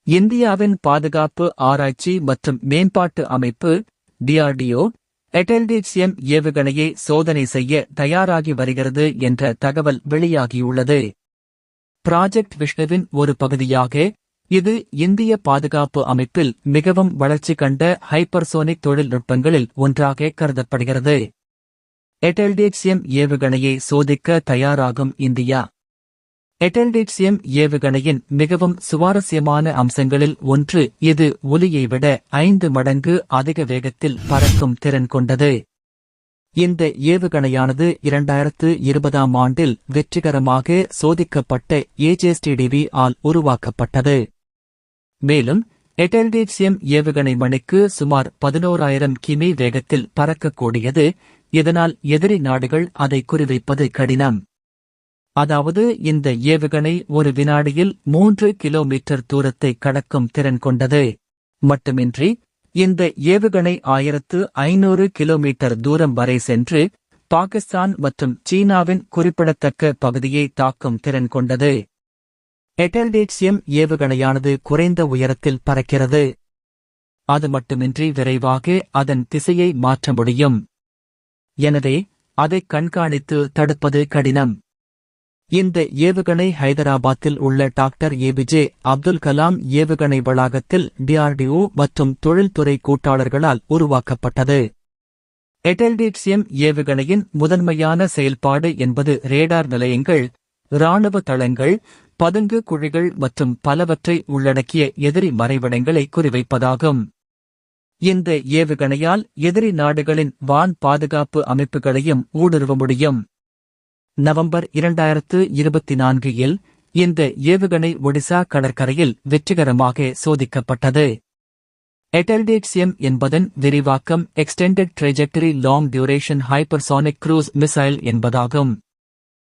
இந்தியாவின் பாதுகாப்பு ஆராய்ச்சி மற்றும் மேம்பாட்டு அமைப்பு DRDO எட்டெல்டிசியம் ஏவுகணையை சோதனை செய்ய தயாராகி வருகிறது என்ற தகவல் வெளியாகியுள்ளது. ப்ராஜெக்ட் விஷ்ணுவின் ஒரு பகுதியாக இது இந்திய பாதுகாப்பு அமைப்பில் மிகவும் வளர்ச்சி கண்ட ஹைப்பர்சோனிக் தொழில்நுட்பங்களில் ஒன்றாக கருதப்படுகிறது. எட்டெல்டிசியம் ஏவுகணையை சோதிக்க தயாராகும் இந்தியா. எட்டெல்டிசியம் ஏவுகணையின் மிகவும் சுவாரஸ்யமான அம்சங்களில் ஒன்று இது ஒலியை விட 5 மடங்கு அதிக வேகத்தில் பறக்கும் திறன் கொண்டது. இந்த ஏவுகணையானது 2020ஆம் ஆண்டில் வெற்றிகரமாக சோதிக்கப்பட்ட HSTDV ஆல் உருவாக்கப்பட்டது. மேலும் எட்டெல்டிசியம் ஏவுகணை மணிக்கு சுமார் 11,000 கிமீ வேகத்தில் பறக்கக்கூடியது. இதனால் எதிரி நாடுகள் அதை குறிவைப்பது கடினம். அதாவது இந்த ஏவுகணை ஒரு வினாடியில் 3 கிலோமீட்டர் தூரத்தை கடக்கும் திறன் கொண்டது. மட்டுமின்றி இந்த ஏவுகணை 1500 கிலோமீட்டர் தூரம் வரை சென்று பாகிஸ்தான் மற்றும் சீனாவின் குறிப்பிடத்தக்க பகுதியை தாக்கும் திறன் கொண்டது. எட்டெல்டிசியம் ஏவுகணையானது குறைந்த உயரத்தில் பறக்கிறது. அது மட்டுமின்றி விரைவாக அதன் திசையை மாற்ற முடியும். எனவே அதை கண்காணித்து தடுப்பது கடினம். இந்த ஏவுகணை ஹைதராபாத்தில் உள்ள டாக்டர் APJ அப்துல் கலாம் ஏவுகணை வளாகத்தில் DRDO மற்றும் தொழில்துறை கூட்டாளர்களால் உருவாக்கப்பட்டது. எட்டெல்டிசியம் ஏவுகணையின் முதன்மையான செயல்பாடு என்பது ரேடார் நிலையங்கள், இராணுவ தளங்கள், பதுங்கு குழிகள் மற்றும் பலவற்றை உள்ளடக்கிய எதிரி மறைவிடங்களை குறிவைப்பதாகும். இந்த ஏவுகணையால் எதிரி நாடுகளின் வான் பாதுகாப்பு அமைப்புகளையும் ஊடுருவ முடியும். நவம்பர் 2024இல் இந்த ஏவுகணை ஒடிசா கடற்கரையில் வெற்றிகரமாக சோதிக்கப்பட்டது. எட்டெல்டிசியம் என்பதன் விரிவாக்கம் extended trajectory long duration hypersonic cruise missile என்பதாகும்.